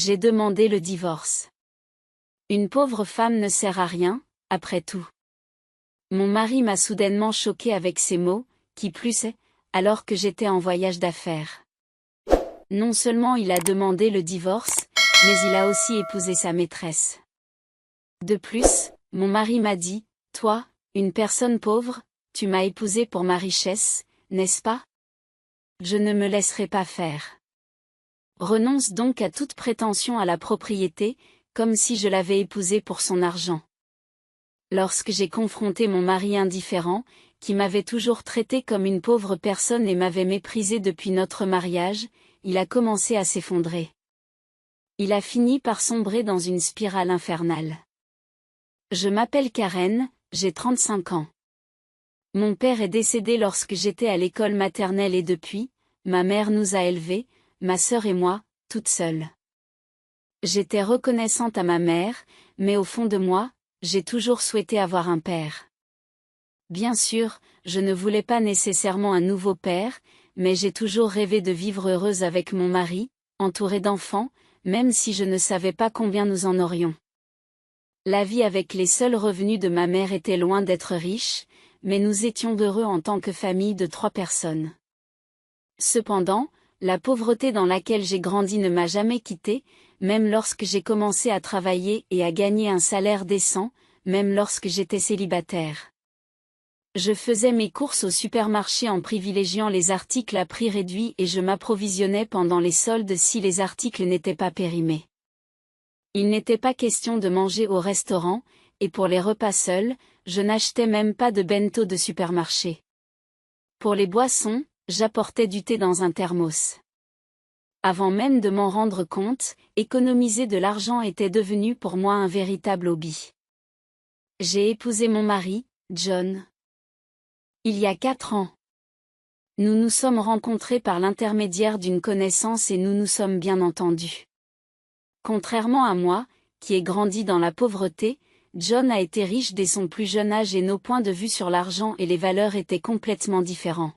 J'ai demandé le divorce. Une pauvre femme ne sert à rien, après tout. Mon mari m'a soudainement choqué avec ces mots, qui plus est, alors que j'étais en voyage d'affaires. Non seulement il a demandé le divorce, mais il a aussi épousé sa maîtresse. De plus, mon mari m'a dit, « Toi, une personne pauvre, tu m'as épousé pour ma richesse, n'est-ce pas? Je ne me laisserai pas faire. » Renonce donc à toute prétention à la propriété, comme si je l'avais épousé pour son argent. Lorsque j'ai confronté mon mari indifférent, qui m'avait toujours traité comme une pauvre personne et m'avait méprisé depuis notre mariage, il a commencé à s'effondrer. Il a fini par sombrer dans une spirale infernale. Je m'appelle Karen, j'ai 35 ans. Mon père est décédé lorsque j'étais à l'école maternelle et depuis, ma mère nous a élevés, ma sœur et moi, toutes seules. J'étais reconnaissante à ma mère, mais au fond de moi, j'ai toujours souhaité avoir un père. Bien sûr, je ne voulais pas nécessairement un nouveau père, mais j'ai toujours rêvé de vivre heureuse avec mon mari, entourée d'enfants, même si je ne savais pas combien nous en aurions. La vie avec les seuls revenus de ma mère était loin d'être riche, mais nous étions heureux en tant que famille de 3 personnes. Cependant, la pauvreté dans laquelle j'ai grandi ne m'a jamais quittée, même lorsque j'ai commencé à travailler et à gagner un salaire décent, même lorsque j'étais célibataire. Je faisais mes courses au supermarché en privilégiant les articles à prix réduit et je m'approvisionnais pendant les soldes si les articles n'étaient pas périmés. Il n'était pas question de manger au restaurant, et pour les repas seuls, je n'achetais même pas de bento de supermarché. Pour les boissons, j'apportais du thé dans un thermos. Avant même de m'en rendre compte, économiser de l'argent était devenu pour moi un véritable hobby. J'ai épousé mon mari, John. Il y a 4 ans. Nous nous sommes rencontrés par l'intermédiaire d'une connaissance et nous nous sommes bien entendus. Contrairement à moi, qui ai grandi dans la pauvreté, John a été riche dès son plus jeune âge et nos points de vue sur l'argent et les valeurs étaient complètement différents.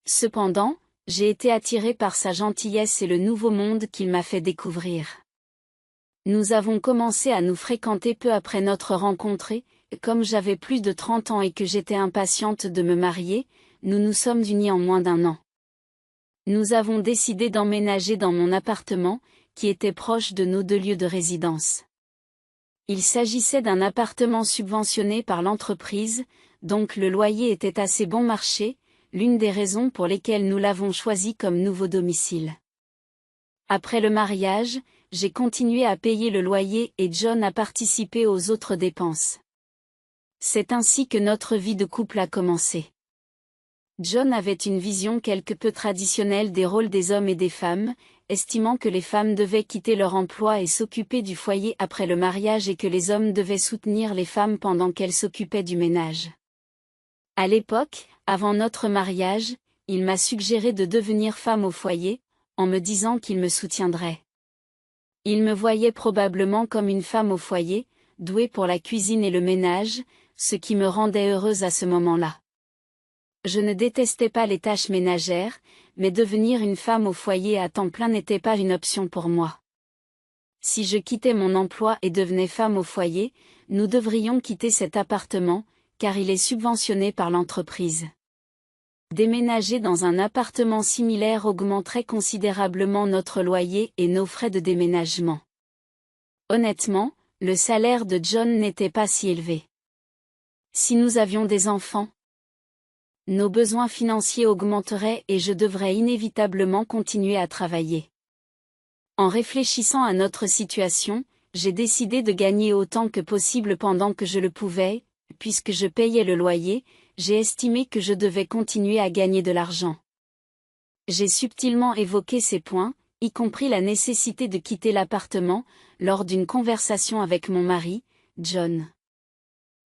Cependant, j'ai été attirée par sa gentillesse et le nouveau monde qu'il m'a fait découvrir. Nous avons commencé à nous fréquenter peu après notre rencontre et, comme j'avais plus de 30 ans et que j'étais impatiente de me marier, nous nous sommes unis en moins d'1 an. Nous avons décidé d'emménager dans mon appartement, qui était proche de nos 2 lieux de résidence. Il s'agissait d'un appartement subventionné par l'entreprise, donc le loyer était assez bon marché, l'une des raisons pour lesquelles nous l'avons choisi comme nouveau domicile. Après le mariage, j'ai continué à payer le loyer et John a participé aux autres dépenses. C'est ainsi que notre vie de couple a commencé. John avait une vision quelque peu traditionnelle des rôles des hommes et des femmes, estimant que les femmes devaient quitter leur emploi et s'occuper du foyer après le mariage et que les hommes devaient soutenir les femmes pendant qu'elles s'occupaient du ménage. À l'époque, avant notre mariage, il m'a suggéré de devenir femme au foyer, en me disant qu'il me soutiendrait. Il me voyait probablement comme une femme au foyer, douée pour la cuisine et le ménage, ce qui me rendait heureuse à ce moment-là. Je ne détestais pas les tâches ménagères, mais devenir une femme au foyer à temps plein n'était pas une option pour moi. Si je quittais mon emploi et devenais femme au foyer, nous devrions quitter cet appartement, car il est subventionné par l'entreprise. Déménager dans un appartement similaire augmenterait considérablement notre loyer et nos frais de déménagement. Honnêtement, le salaire de John n'était pas si élevé. Si nous avions des enfants, nos besoins financiers augmenteraient et je devrais inévitablement continuer à travailler. En réfléchissant à notre situation, j'ai décidé de gagner autant que possible pendant que je le pouvais, puisque je payais le loyer, j'ai estimé que je devais continuer à gagner de l'argent. J'ai subtilement évoqué ces points, y compris la nécessité de quitter l'appartement, lors d'une conversation avec mon mari, John.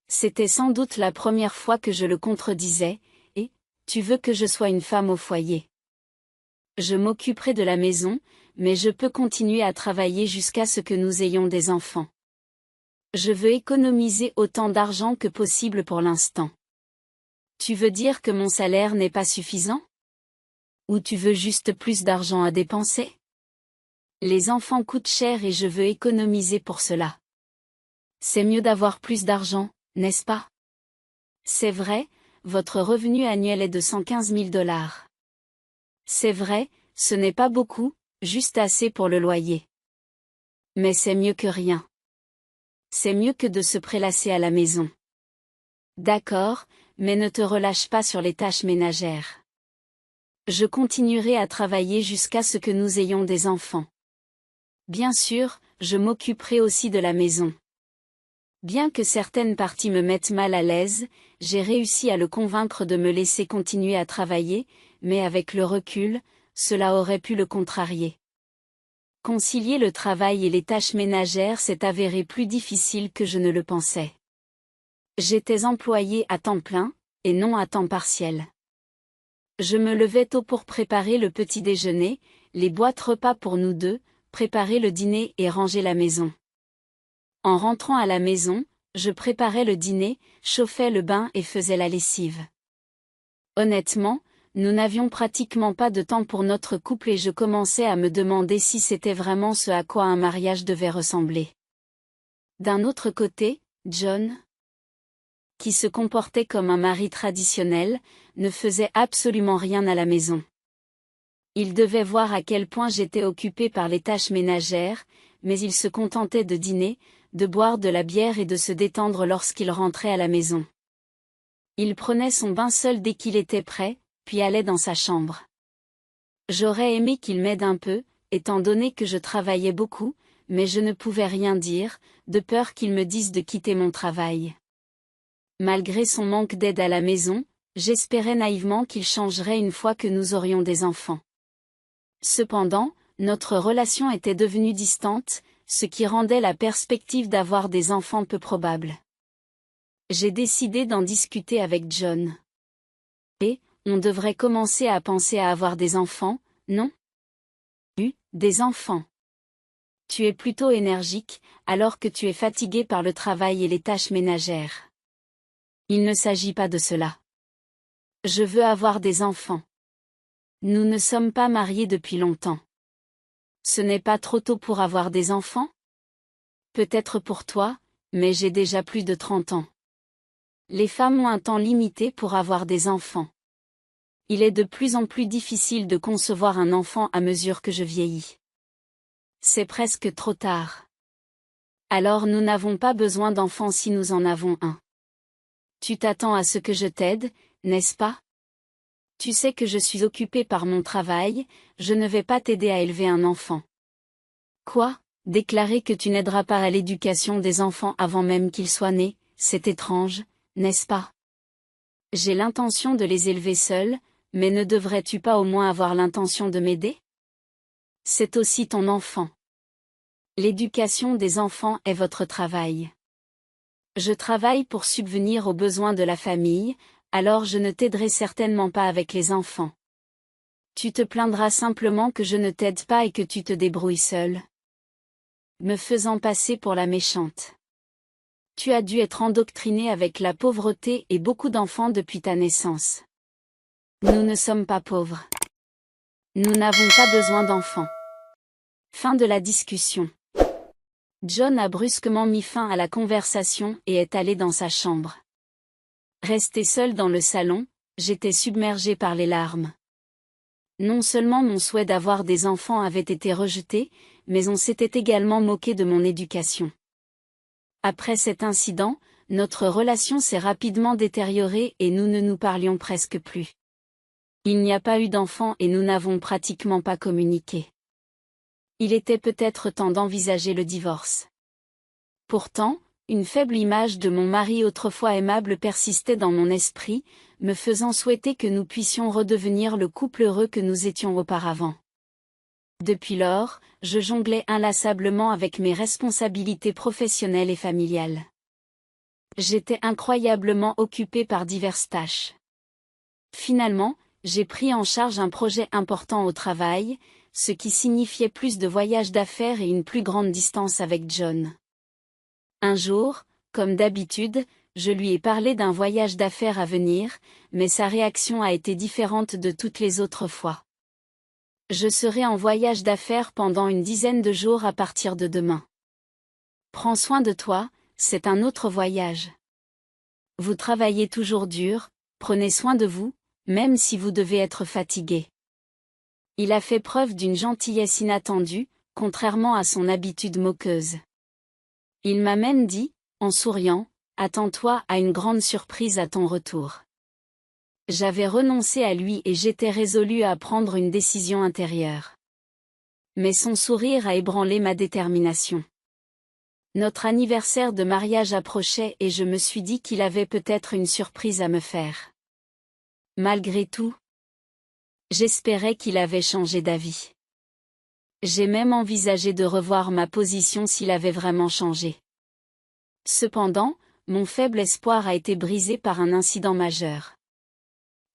C'était sans doute la première fois que je le contredisais, et « Tu veux que je sois une femme au foyer ? Je m'occuperai de la maison, mais je peux continuer à travailler jusqu'à ce que nous ayons des enfants. Je veux économiser autant d'argent que possible pour l'instant. Tu veux dire que mon salaire n'est pas suffisant ? Ou tu veux juste plus d'argent à dépenser ? Les enfants coûtent cher et je veux économiser pour cela. C'est mieux d'avoir plus d'argent, n'est-ce pas? C'est vrai, votre revenu annuel est de 115 000 $. C'est vrai, ce n'est pas beaucoup, juste assez pour le loyer. Mais c'est mieux que rien. C'est mieux que de se prélasser à la maison. D'accord, mais ne te relâche pas sur les tâches ménagères. Je continuerai à travailler jusqu'à ce que nous ayons des enfants. Bien sûr, je m'occuperai aussi de la maison. Bien que certaines parties me mettent mal à l'aise, j'ai réussi à le convaincre de me laisser continuer à travailler, mais avec le recul, cela aurait pu le contrarier. Concilier le travail et les tâches ménagères s'est avéré plus difficile que je ne le pensais. J'étais employée à temps plein, et non à temps partiel. Je me levais tôt pour préparer le petit déjeuner, les boîtes repas pour nous deux, préparer le dîner et ranger la maison. En rentrant à la maison, je préparais le dîner, chauffais le bain et faisais la lessive. Honnêtement, nous n'avions pratiquement pas de temps pour notre couple et je commençais à me demander si c'était vraiment ce à quoi un mariage devait ressembler. D'un autre côté, John, qui se comportait comme un mari traditionnel, ne faisait absolument rien à la maison. Il devait voir à quel point j'étais occupée par les tâches ménagères, mais il se contentait de dîner, de boire de la bière et de se détendre lorsqu'il rentrait à la maison. Il prenait son bain seul dès qu'il était prêt, puis allait dans sa chambre. J'aurais aimé qu'il m'aide un peu, étant donné que je travaillais beaucoup, mais je ne pouvais rien dire, de peur qu'il me dise de quitter mon travail. Malgré son manque d'aide à la maison, j'espérais naïvement qu'il changerait une fois que nous aurions des enfants. Cependant, notre relation était devenue distante, ce qui rendait la perspective d'avoir des enfants peu probable. J'ai décidé d'en discuter avec John. Et, on devrait commencer à penser à avoir des enfants, non? Des enfants. Tu es plutôt énergique, alors que tu es fatigué par le travail et les tâches ménagères. Il ne s'agit pas de cela. Je veux avoir des enfants. Nous ne sommes pas mariés depuis longtemps. Ce n'est pas trop tôt pour avoir des enfants? Peut-être pour toi, mais j'ai déjà plus de 30 ans. Les femmes ont un temps limité pour avoir des enfants. Il est de plus en plus difficile de concevoir un enfant à mesure que je vieillis. C'est presque trop tard. Alors nous n'avons pas besoin d'enfants si nous en avons un. Tu t'attends à ce que je t'aide, n'est-ce pas? Tu sais que je suis occupée par mon travail, je ne vais pas t'aider à élever un enfant. Quoi? Déclarer que tu n'aideras pas à l'éducation des enfants avant même qu'ils soient nés, c'est étrange, n'est-ce pas? J'ai l'intention de les élever seuls, mais ne devrais-tu pas au moins avoir l'intention de m'aider? C'est aussi ton enfant. L'éducation des enfants est votre travail. Je travaille pour subvenir aux besoins de la famille, alors je ne t'aiderai certainement pas avec les enfants. Tu te plaindras simplement que je ne t'aide pas et que tu te débrouilles seul. Me faisant passer pour la méchante. Tu as dû être endoctriné avec la pauvreté et beaucoup d'enfants depuis ta naissance. Nous ne sommes pas pauvres. Nous n'avons pas besoin d'enfants. Fin de la discussion. John a brusquement mis fin à la conversation et est allé dans sa chambre. Resté seul dans le salon, j'étais submergée par les larmes. Non seulement mon souhait d'avoir des enfants avait été rejeté, mais on s'était également moqué de mon éducation. Après cet incident, notre relation s'est rapidement détériorée et nous ne nous parlions presque plus. Il n'y a pas eu d'enfants et nous n'avons pratiquement pas communiqué. Il était peut-être temps d'envisager le divorce. Pourtant, une faible image de mon mari autrefois aimable persistait dans mon esprit, me faisant souhaiter que nous puissions redevenir le couple heureux que nous étions auparavant. Depuis lors, je jonglais inlassablement avec mes responsabilités professionnelles et familiales. J'étais incroyablement occupée par diverses tâches. Finalement, j'ai pris en charge un projet important au travail, ce qui signifiait plus de voyages d'affaires et une plus grande distance avec John. Un jour, comme d'habitude, je lui ai parlé d'un voyage d'affaires à venir, mais sa réaction a été différente de toutes les autres fois. Je serai en voyage d'affaires pendant une dizaine de jours à partir de demain. Prends soin de toi, c'est un autre voyage. Vous travaillez toujours dur, prenez soin de vous, même si vous devez être fatigué. Il a fait preuve d'une gentillesse inattendue, contrairement à son habitude moqueuse. Il m'a même dit, en souriant, « Attends-toi à une grande surprise à ton retour. » J'avais renoncé à lui et j'étais résolu à prendre une décision intérieure. Mais son sourire a ébranlé ma détermination. Notre anniversaire de mariage approchait et je me suis dit qu'il avait peut-être une surprise à me faire. Malgré tout, j'espérais qu'il avait changé d'avis. J'ai même envisagé de revoir ma position s'il avait vraiment changé. Cependant, mon faible espoir a été brisé par un incident majeur.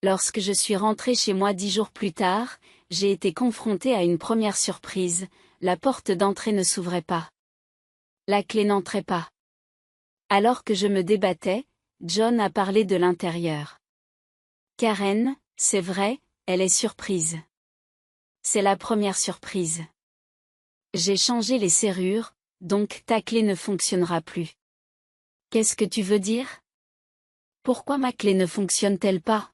Lorsque je suis rentré chez moi 10 jours plus tard, j'ai été confronté à une première surprise, la porte d'entrée ne s'ouvrait pas. La clé n'entrait pas. Alors que je me débattais, John a parlé de l'intérieur. Karen, c'est vrai, elle est surprise. C'est la première surprise. J'ai changé les serrures, donc ta clé ne fonctionnera plus. Qu'est-ce que tu veux dire? Pourquoi ma clé ne fonctionne-t-elle pas?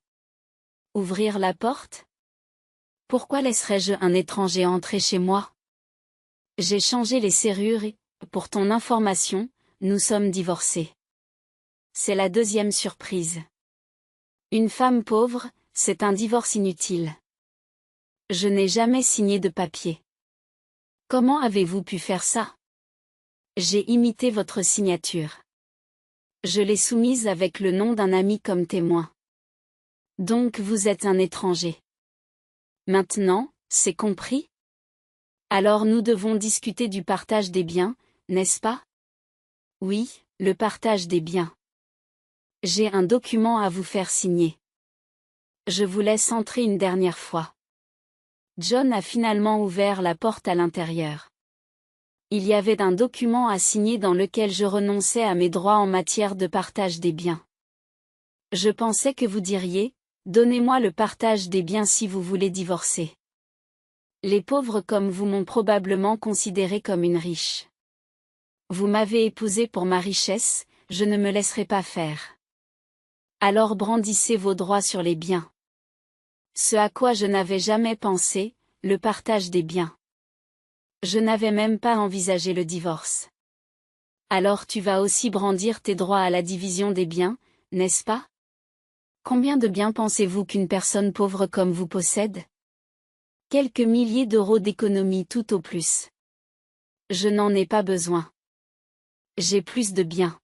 Ouvrir la porte? Pourquoi laisserais-je un étranger entrer chez moi? J'ai changé les serrures et, pour ton information, nous sommes divorcés. C'est la deuxième surprise. Une femme pauvre, c'est un divorce inutile. Je n'ai jamais signé de papier. Comment avez-vous pu faire ça? J'ai imité votre signature. Je l'ai soumise avec le nom d'un ami comme témoin. Donc vous êtes un étranger. Maintenant, c'est compris? Alors nous devons discuter du partage des biens, n'est-ce pas? Oui, le partage des biens. J'ai un document à vous faire signer. Je vous laisse entrer une dernière fois. John a finalement ouvert la porte à l'intérieur. Il y avait un document à signer dans lequel je renonçais à mes droits en matière de partage des biens. Je pensais que vous diriez, donnez-moi le partage des biens si vous voulez divorcer. Les pauvres comme vous m'ont probablement considéré comme une riche. Vous m'avez épousé pour ma richesse, je ne me laisserai pas faire. Alors brandissez vos droits sur les biens. Ce à quoi je n'avais jamais pensé, le partage des biens. Je n'avais même pas envisagé le divorce. Alors tu vas aussi brandir tes droits à la division des biens, n'est-ce pas? Combien de biens pensez-vous qu'une personne pauvre comme vous possède? Quelques milliers d'euros d'économie tout au plus. Je n'en ai pas besoin. J'ai plus de biens.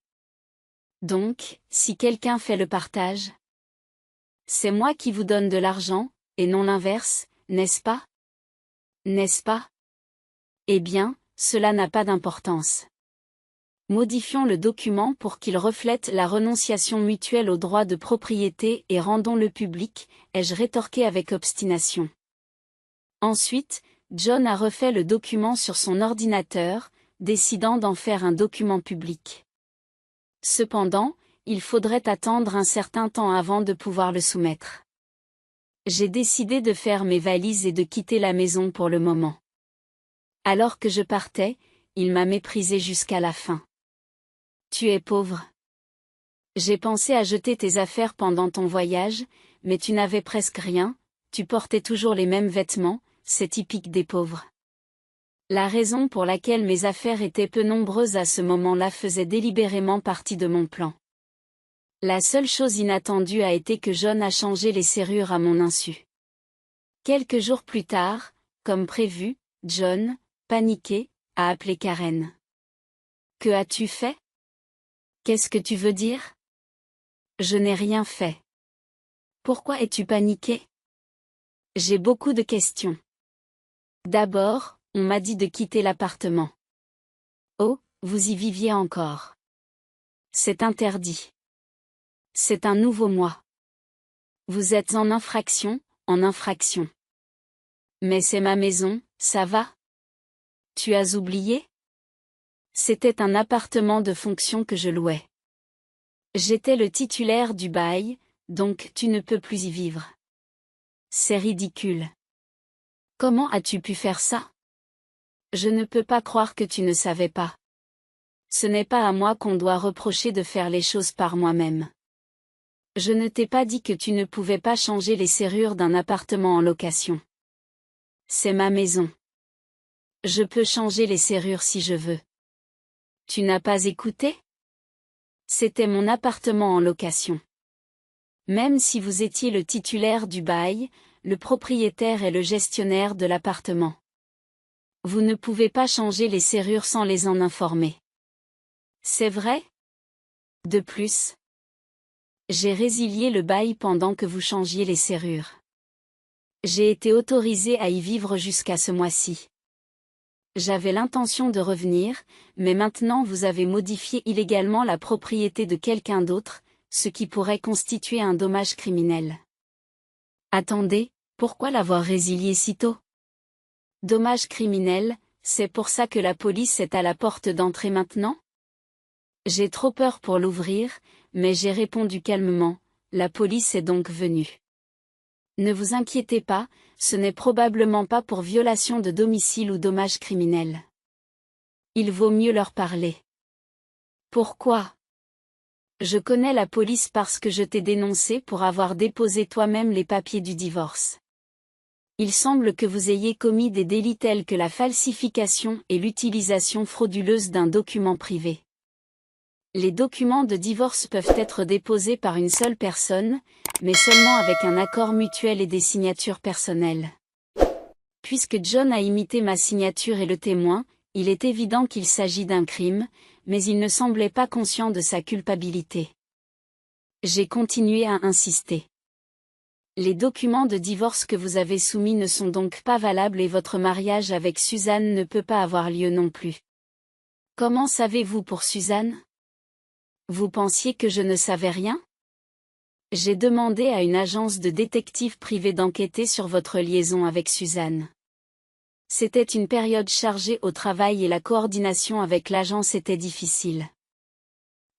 Donc, si quelqu'un fait le partage, c'est moi qui vous donne de l'argent, et non l'inverse, n'est-ce pas? N'est-ce pas? Eh bien, cela n'a pas d'importance. Modifions le document pour qu'il reflète la renonciation mutuelle aux droits de propriété et rendons-le public, ai-je rétorqué avec obstination. Ensuite, John a refait le document sur son ordinateur, décidant d'en faire un document public. Cependant, il faudrait attendre un certain temps avant de pouvoir le soumettre. J'ai décidé de faire mes valises et de quitter la maison pour le moment. Alors que je partais, il m'a méprisé jusqu'à la fin. Tu es pauvre. J'ai pensé à jeter tes affaires pendant ton voyage, mais tu n'avais presque rien, tu portais toujours les mêmes vêtements, c'est typique des pauvres. La raison pour laquelle mes affaires étaient peu nombreuses à ce moment-là faisait délibérément partie de mon plan. La seule chose inattendue a été que John a changé les serrures à mon insu. Quelques jours plus tard, comme prévu, John, paniqué, a appelé Karen. Que as-tu fait? Qu'est-ce que tu veux dire? Je n'ai rien fait. Pourquoi es-tu paniqué? J'ai beaucoup de questions. D'abord, on m'a dit de quitter l'appartement. Oh, vous y viviez encore. C'est interdit. C'est un nouveau mois. Vous êtes en infraction, en infraction. Mais c'est ma maison, ça va? Tu as oublié? C'était un appartement de fonction que je louais. J'étais le titulaire du bail, donc tu ne peux plus y vivre. C'est ridicule. Comment as-tu pu faire ça? Je ne peux pas croire que tu ne savais pas. Ce n'est pas à moi qu'on doit reprocher de faire les choses par moi-même. Je ne t'ai pas dit que tu ne pouvais pas changer les serrures d'un appartement en location. C'est ma maison. Je peux changer les serrures si je veux. Tu n'as pas écouté? C'était mon appartement en location. Même si vous étiez le titulaire du bail, le propriétaire est le gestionnaire de l'appartement. Vous ne pouvez pas changer les serrures sans les en informer. C'est vrai? De plus, j'ai résilié le bail pendant que vous changiez les serrures. J'ai été autorisé à y vivre jusqu'à ce mois-ci. J'avais l'intention de revenir, mais maintenant vous avez modifié illégalement la propriété de quelqu'un d'autre, ce qui pourrait constituer un dommage criminel. Attendez, pourquoi l'avoir résilié si tôt? Dommage criminel, c'est pour ça que la police est à la porte d'entrée maintenant? J'ai trop peur pour l'ouvrir, mais j'ai répondu calmement, la police est donc venue. Ne vous inquiétez pas, ce n'est probablement pas pour violation de domicile ou dommage criminel. Il vaut mieux leur parler. Pourquoi? Je connais la police parce que je t'ai dénoncé pour avoir déposé toi-même les papiers du divorce. Il semble que vous ayez commis des délits tels que la falsification et l'utilisation frauduleuse d'un document privé. Les documents de divorce peuvent être déposés par une seule personne, mais seulement avec un accord mutuel et des signatures personnelles. Puisque John a imité ma signature et le témoin, il est évident qu'il s'agit d'un crime, mais il ne semblait pas conscient de sa culpabilité. J'ai continué à insister. Les documents de divorce que vous avez soumis ne sont donc pas valables et votre mariage avec Suzanne ne peut pas avoir lieu non plus. Comment savez-vous pour Suzanne? Vous pensiez que je ne savais rien? J'ai demandé à une agence de détectives privés d'enquêter sur votre liaison avec Suzanne. C'était une période chargée au travail et la coordination avec l'agence était difficile.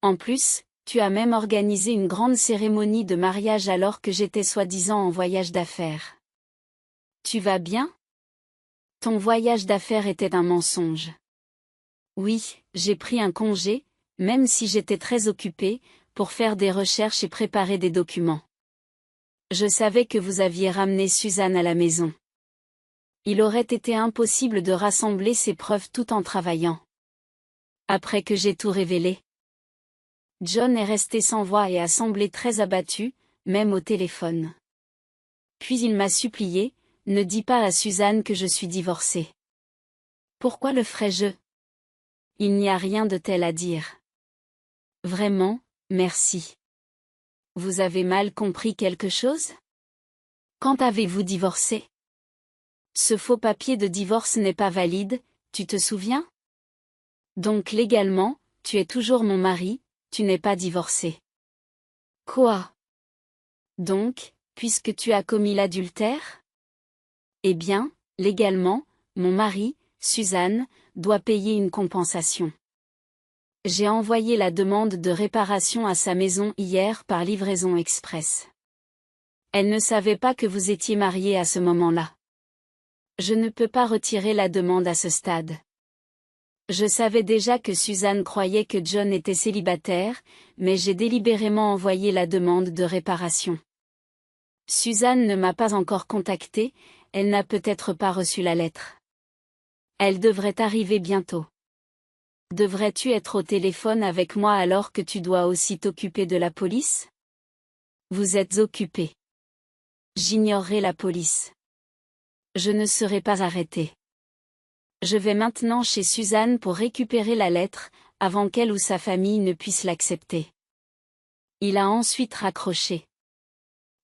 En plus, tu as même organisé une grande cérémonie de mariage alors que j'étais soi-disant en voyage d'affaires. Tu vas bien? Ton voyage d'affaires était un mensonge. Oui, j'ai pris un congé, même si j'étais très occupée, pour faire des recherches et préparer des documents. Je savais que vous aviez ramené Suzanne à la maison. Il aurait été impossible de rassembler ces preuves tout en travaillant. Après que j'ai tout révélé, John est resté sans voix et a semblé très abattu, même au téléphone. Puis il m'a supplié, ne dis pas à Suzanne que je suis divorcée. Pourquoi le ferais-je? Il n'y a rien de tel à dire. Vraiment, merci. Vous avez mal compris quelque chose? Quand avez-vous divorcé? Ce faux papier de divorce n'est pas valide, tu te souviens? Donc légalement, tu es toujours mon mari, tu n'es pas divorcé. Quoi? Donc, puisque tu as commis l'adultère? Eh bien, légalement, mon mari, Suzanne, doit payer une compensation. J'ai envoyé la demande de réparation à sa maison hier par livraison express. Elle ne savait pas que vous étiez mariés à ce moment-là. Je ne peux pas retirer la demande à ce stade. Je savais déjà que Suzanne croyait que John était célibataire, mais j'ai délibérément envoyé la demande de réparation. Suzanne ne m'a pas encore contactée, elle n'a peut-être pas reçu la lettre. Elle devrait arriver bientôt. Devrais-tu être au téléphone avec moi alors que tu dois aussi t'occuper de la police? Vous êtes occupé. J'ignorerai la police. Je ne serai pas arrêté. Je vais maintenant chez Suzanne pour récupérer la lettre, avant qu'elle ou sa famille ne puissent l'accepter. Il a ensuite raccroché.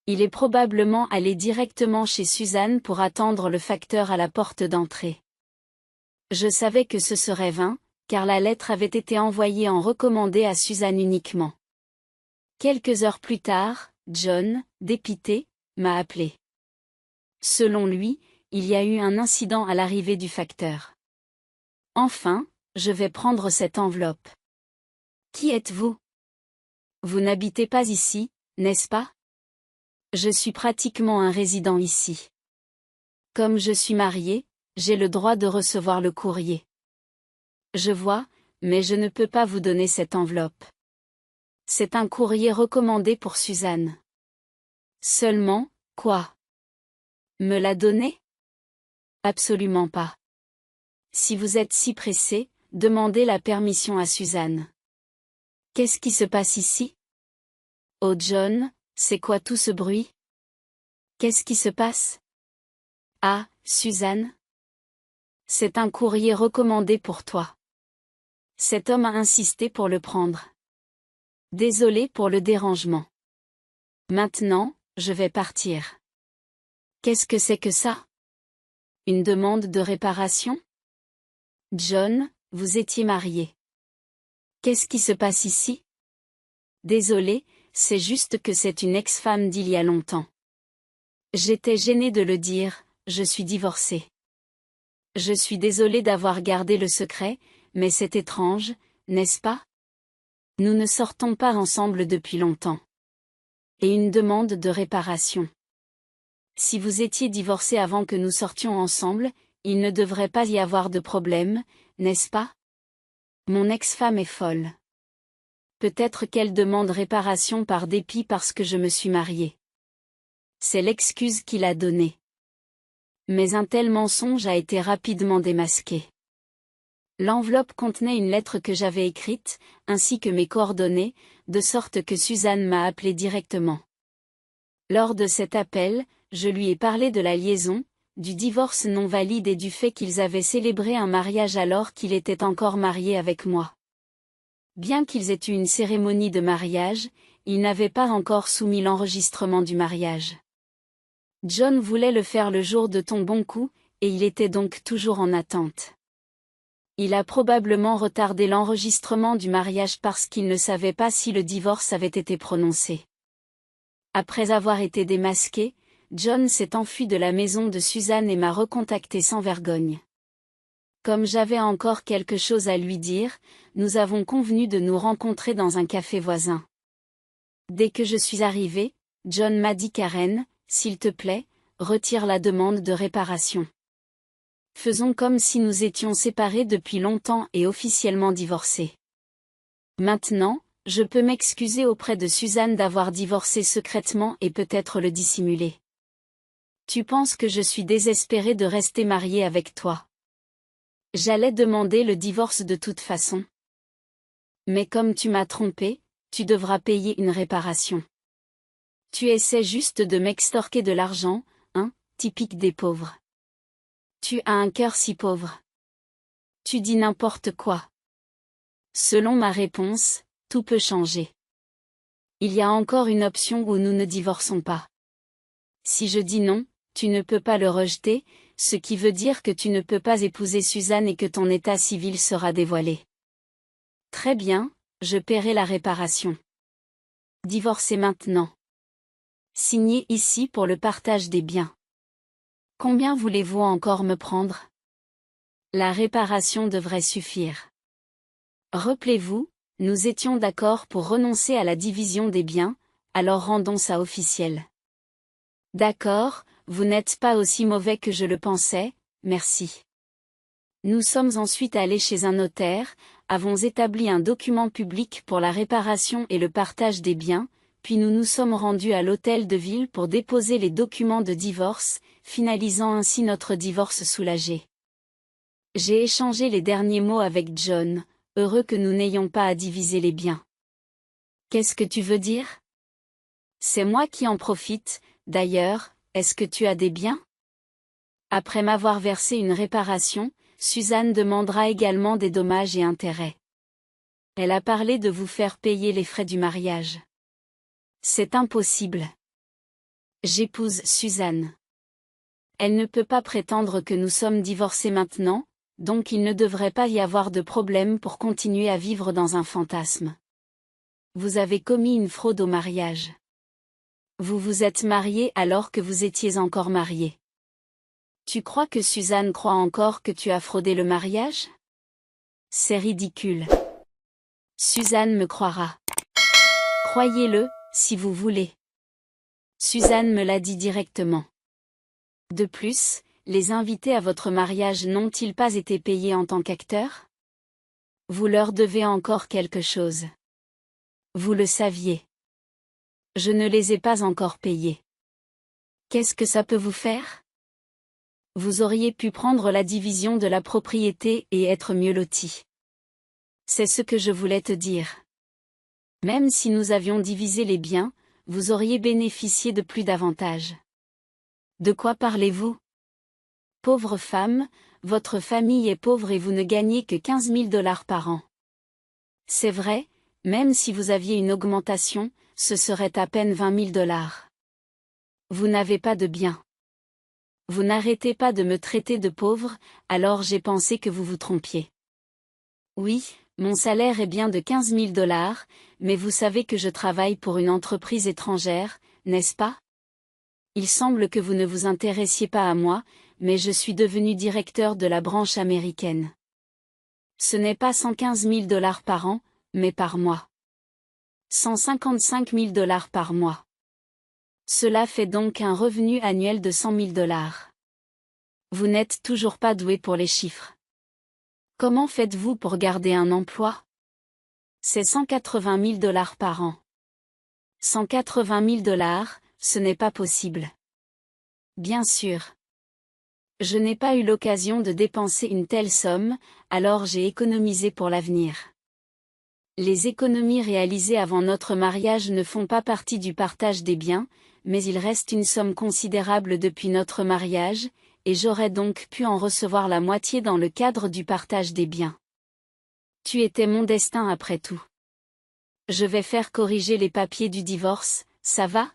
Il est probablement allé directement chez Suzanne pour attendre le facteur à la porte d'entrée. Je savais que ce serait vain, car la lettre avait été envoyée en recommandé à Suzanne uniquement. Quelques heures plus tard, John, dépité, m'a appelé. Selon lui, il y a eu un incident à l'arrivée du facteur. Enfin, je vais prendre cette enveloppe. Qui êtes-vous? Vous n'habitez pas ici, n'est-ce pas? Je suis pratiquement un résident ici. Comme je suis mariée, j'ai le droit de recevoir le courrier. Je vois, mais je ne peux pas vous donner cette enveloppe. C'est un courrier recommandé pour Suzanne. Seulement, quoi? Me la donner? Absolument pas. Si vous êtes si pressé, demandez la permission à Suzanne. Qu'est-ce qui se passe ici? Oh John, c'est quoi tout ce bruit? Qu'est-ce qui se passe? Ah, Suzanne? C'est un courrier recommandé pour toi. Cet homme a insisté pour le prendre. Désolé pour le dérangement. Maintenant, je vais partir. Qu'est-ce que c'est que ça? Une demande de réparation? John, vous étiez marié. Qu'est-ce qui se passe ici? Désolé, c'est juste que c'est une ex-femme d'il y a longtemps. J'étais gênée de le dire, je suis divorcée. Je suis désolée d'avoir gardé le secret, mais c'est étrange, n'est-ce pas? Nous ne sortons pas ensemble depuis longtemps. Et une demande de réparation. Si vous étiez divorcé avant que nous sortions ensemble, il ne devrait pas y avoir de problème, n'est-ce pas? Mon ex-femme est folle. Peut-être qu'elle demande réparation par dépit parce que je me suis mariée. C'est l'excuse qu'il a donnée. Mais un tel mensonge a été rapidement démasqué. L'enveloppe contenait une lettre que j'avais écrite, ainsi que mes coordonnées, de sorte que Suzanne m'a appelé directement. Lors de cet appel, je lui ai parlé de la liaison, du divorce non valide et du fait qu'ils avaient célébré un mariage alors qu'il était encore marié avec moi. Bien qu'ils aient eu une cérémonie de mariage, ils n'avaient pas encore soumis l'enregistrement du mariage. John voulait le faire le jour de ton bon coup, et il était donc toujours en attente. Il a probablement retardé l'enregistrement du mariage parce qu'il ne savait pas si le divorce avait été prononcé. Après avoir été démasqué, John s'est enfui de la maison de Suzanne et m'a recontacté sans vergogne. Comme j'avais encore quelque chose à lui dire, nous avons convenu de nous rencontrer dans un café voisin. Dès que je suis arrivée, John m'a dit Karen, s'il te plaît, retire la demande de réparation. Faisons comme si nous étions séparés depuis longtemps et officiellement divorcés. Maintenant, je peux m'excuser auprès de Suzanne d'avoir divorcé secrètement et peut-être le dissimuler. Tu penses que je suis désespérée de rester mariée avec toi? J'allais demander le divorce de toute façon. Mais comme tu m'as trompée, tu devras payer une réparation. Tu essaies juste de m'extorquer de l'argent, hein, typique des pauvres. Tu as un cœur si pauvre. Tu dis n'importe quoi. Selon ma réponse, tout peut changer. Il y a encore une option où nous ne divorçons pas. Si je dis non, tu ne peux pas le rejeter, ce qui veut dire que tu ne peux pas épouser Suzanne et que ton état civil sera dévoilé. Très bien, je paierai la réparation. Divorcez maintenant. Signez ici pour le partage des biens. Combien voulez-vous encore me prendre? La réparation devrait suffire. Rappelez-vous, nous étions d'accord pour renoncer à la division des biens, alors rendons ça officiel. D'accord, vous n'êtes pas aussi mauvais que je le pensais, merci. Nous sommes ensuite allés chez un notaire, avons établi un document public pour la réparation et le partage des biens, puis nous nous sommes rendus à l'hôtel de ville pour déposer les documents de divorce, finalisant ainsi notre divorce soulagé. J'ai échangé les derniers mots avec John, heureux que nous n'ayons pas à diviser les biens. Qu'est-ce que tu veux dire? C'est moi qui en profite, d'ailleurs, est-ce que tu as des biens? Après m'avoir versé une réparation, Suzanne demandera également des dommages et intérêts. Elle a parlé de vous faire payer les frais du mariage. C'est impossible. J'épouse Suzanne. Elle ne peut pas prétendre que nous sommes divorcés maintenant, donc il ne devrait pas y avoir de problème pour continuer à vivre dans un fantasme. Vous avez commis une fraude au mariage. Vous vous êtes marié alors que vous étiez encore marié. Tu crois que Suzanne croit encore que tu as fraudé le mariage? C'est ridicule. Suzanne me croira. Croyez-le, si vous voulez. Suzanne me l'a dit directement. De plus, les invités à votre mariage n'ont-ils pas été payés en tant qu'acteurs? Vous leur devez encore quelque chose. Vous le saviez. Je ne les ai pas encore payés. Qu'est-ce que ça peut vous faire? Vous auriez pu prendre la division de la propriété et être mieux lotis. C'est ce que je voulais te dire. Même si nous avions divisé les biens, vous auriez bénéficié de plus d'avantages. De quoi parlez-vous? Pauvre femme, votre famille est pauvre et vous ne gagnez que 15 000 $ par an. C'est vrai, même si vous aviez une augmentation, ce serait à peine 20 000 $. Vous n'avez pas de biens. Vous n'arrêtez pas de me traiter de pauvre, alors j'ai pensé que vous vous trompiez. Oui, mon salaire est bien de 15 000 $, mais vous savez que je travaille pour une entreprise étrangère, n'est-ce pas? Il semble que vous ne vous intéressiez pas à moi, mais je suis devenu directeur de la branche américaine. Ce n'est pas 115 000 $ par an, mais par mois. 155 000 $ par mois. Cela fait donc un revenu annuel de 100 000 $. Vous n'êtes toujours pas doué pour les chiffres. Comment faites-vous pour garder un emploi? C'est 180 000 $ par an. 180 000 $, ce n'est pas possible. Bien sûr. Je n'ai pas eu l'occasion de dépenser une telle somme, alors j'ai économisé pour l'avenir. Les économies réalisées avant notre mariage ne font pas partie du partage des biens, mais il reste une somme considérable depuis notre mariage, et j'aurais donc pu en recevoir la moitié dans le cadre du partage des biens. Tu étais mon destin après tout. Je vais faire corriger les papiers du divorce, ça va?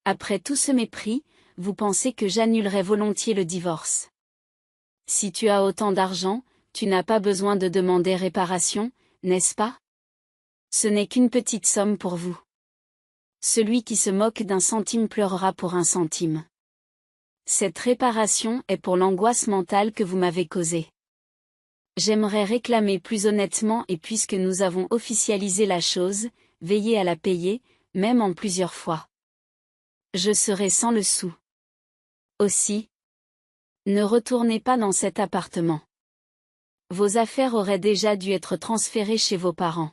Après tout ce mépris, vous pensez que j'annulerais volontiers le divorce. Si tu as autant d'argent, tu n'as pas besoin de demander réparation, n'est-ce pas? Ce n'est qu'une petite somme pour vous. Celui qui se moque d'un centime pleurera pour un centime. Cette réparation est pour l'angoisse mentale que vous m'avez causée. J'aimerais réclamer plus honnêtement et puisque nous avons officialisé la chose, veillez à la payer, même en plusieurs fois. Je serai sans le sou. Aussi, ne retournez pas dans cet appartement. Vos affaires auraient déjà dû être transférées chez vos parents.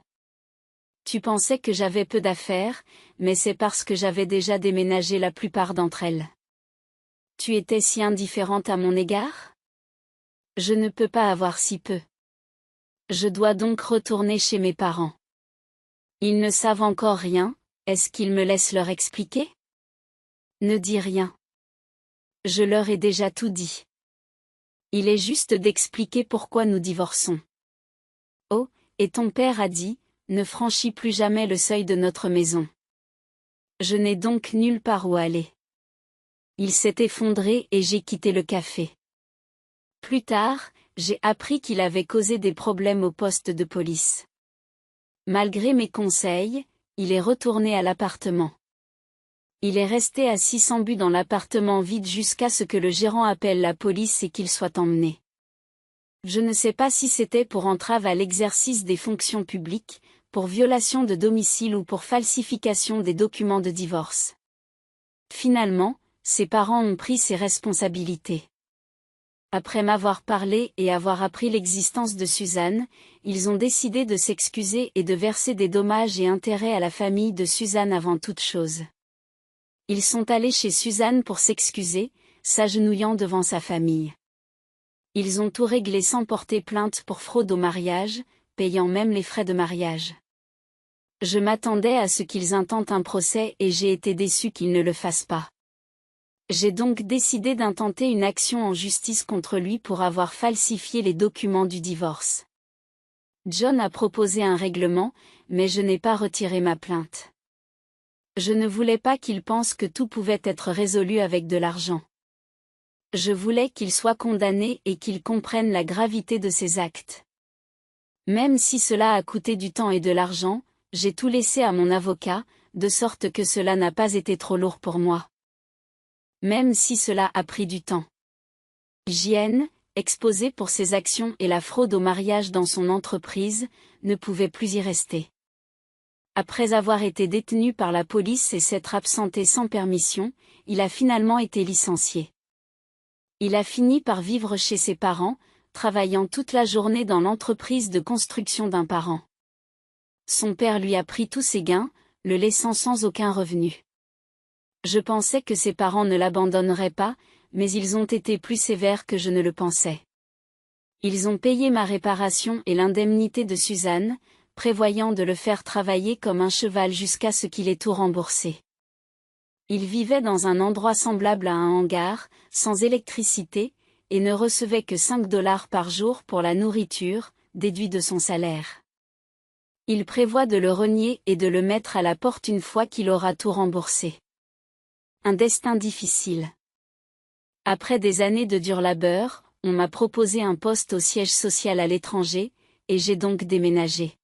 Tu pensais que j'avais peu d'affaires, mais c'est parce que j'avais déjà déménagé la plupart d'entre elles. Tu étais si indifférente à mon égard? Je ne peux pas avoir si peu. Je dois donc retourner chez mes parents. Ils ne savent encore rien, est-ce qu'ils me laissent leur expliquer? Ne dis rien. Je leur ai déjà tout dit. Il est juste d'expliquer pourquoi nous divorçons. Oh, et ton père a dit, ne franchis plus jamais le seuil de notre maison. Je n'ai donc nulle part où aller. Il s'est effondré et j'ai quitté le café. Plus tard, j'ai appris qu'il avait causé des problèmes au poste de police. Malgré mes conseils, il est retourné à l'appartement. Il est resté assis sans but dans l'appartement vide jusqu'à ce que le gérant appelle la police et qu'il soit emmené. Je ne sais pas si c'était pour entrave à l'exercice des fonctions publiques, pour violation de domicile ou pour falsification des documents de divorce. Finalement, ses parents ont pris ses responsabilités. Après m'avoir parlé et avoir appris l'existence de Suzanne, ils ont décidé de s'excuser et de verser des dommages et intérêts à la famille de Suzanne avant toute chose. Ils sont allés chez Suzanne pour s'excuser, s'agenouillant devant sa famille. Ils ont tout réglé sans porter plainte pour fraude au mariage, payant même les frais de mariage. Je m'attendais à ce qu'ils intentent un procès et j'ai été déçu qu'ils ne le fassent pas. J'ai donc décidé d'intenter une action en justice contre lui pour avoir falsifié les documents du divorce. John a proposé un règlement, mais je n'ai pas retiré ma plainte. Je ne voulais pas qu'il pense que tout pouvait être résolu avec de l'argent. Je voulais qu'il soit condamné et qu'il comprenne la gravité de ses actes. Même si cela a coûté du temps et de l'argent, j'ai tout laissé à mon avocat, de sorte que cela n'a pas été trop lourd pour moi. Même si cela a pris du temps. JN, exposé pour ses actions et la fraude au mariage dans son entreprise, ne pouvait plus y rester. Après avoir été détenu par la police et s'être absenté sans permission, il a finalement été licencié. Il a fini par vivre chez ses parents, travaillant toute la journée dans l'entreprise de construction d'un parent. Son père lui a pris tous ses gains, le laissant sans aucun revenu. Je pensais que ses parents ne l'abandonneraient pas, mais ils ont été plus sévères que je ne le pensais. Ils ont payé ma réparation et l'indemnité de Suzanne, prévoyant de le faire travailler comme un cheval jusqu'à ce qu'il ait tout remboursé. Il vivait dans un endroit semblable à un hangar, sans électricité, et ne recevait que 5 dollars par jour pour la nourriture, déduit de son salaire. Il prévoit de le renier et de le mettre à la porte une fois qu'il aura tout remboursé. Un destin difficile. Après des années de dur labeur, on m'a proposé un poste au siège social à l'étranger, et j'ai donc déménagé.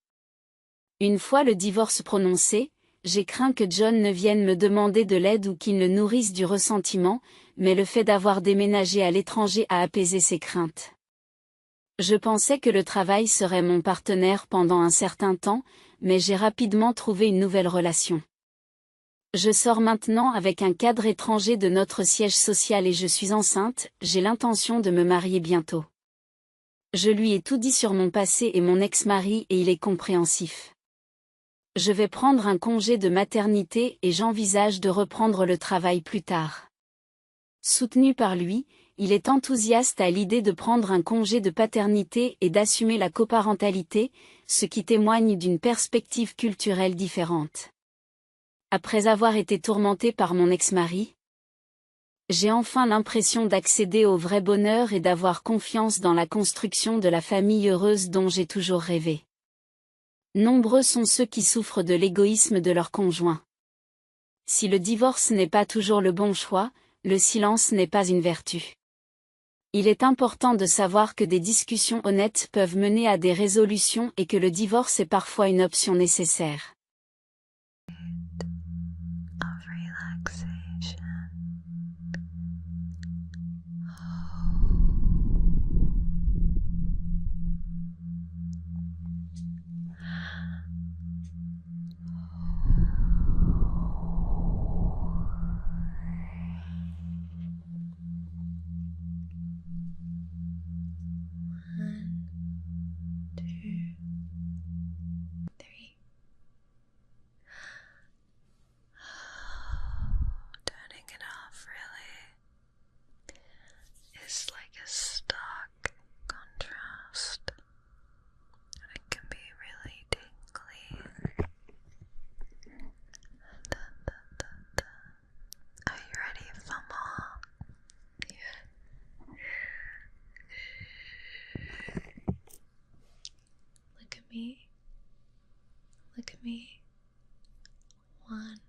Une fois le divorce prononcé, j'ai craint que John ne vienne me demander de l'aide ou qu'il ne nourrisse du ressentiment, mais le fait d'avoir déménagé à l'étranger a apaisé ses craintes. Je pensais que le travail serait mon partenaire pendant un certain temps, mais j'ai rapidement trouvé une nouvelle relation. Je sors maintenant avec un cadre étranger de notre siège social et je suis enceinte, j'ai l'intention de me marier bientôt. Je lui ai tout dit sur mon passé et mon ex-mari et il est compréhensif. Je vais prendre un congé de maternité et j'envisage de reprendre le travail plus tard. Soutenu par lui, il est enthousiaste à l'idée de prendre un congé de paternité et d'assumer la coparentalité, ce qui témoigne d'une perspective culturelle différente. Après avoir été tourmentée par mon ex-mari, j'ai enfin l'impression d'accéder au vrai bonheur et d'avoir confiance dans la construction de la famille heureuse dont j'ai toujours rêvé. Nombreux sont ceux qui souffrent de l'égoïsme de leur conjoint. Si le divorce n'est pas toujours le bon choix, le silence n'est pas une vertu. Il est important de savoir que des discussions honnêtes peuvent mener à des résolutions et que le divorce est parfois une option nécessaire. Of relaxation. One, two, three. Turning it off really is like a stark contrast, and it can be really tingly. Are you ready for more? Look at me. Look at me. 1,